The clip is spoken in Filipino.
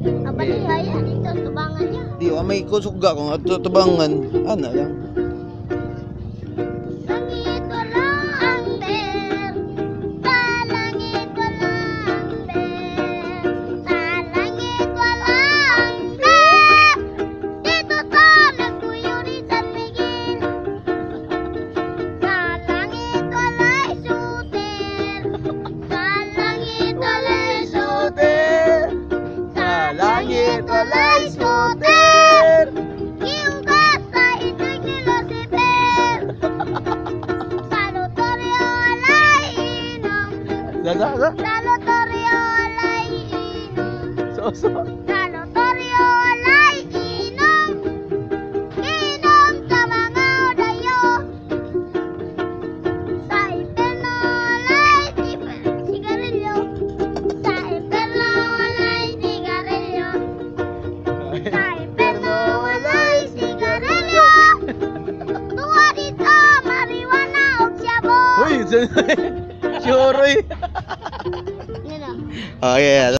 Abalihay, dito, tubangan niya. Di wa may kusuga kung ato tubangan. Ana lang. Langit walang ber, sa langit walang ber, sa langit walang ber. Dito sa nagpuyo ni San Miguel. Sa langit walay shooter, sa langit walay shooter, Sa langit walay shooter. giugat sa itig ni Lucifer. Sa lotoryo walay inom, Sa sa lotoryo walay inom, So. sa lotoryo walay inom, inom sa mga odayo. Sa impyerno walay sigarilyo, sa impyerno walay sigarilyo, sa impyerno walay sigarilyo. Tuwa dito marijuana ug shabu. Uy, sure. Yan o. Oh yeah.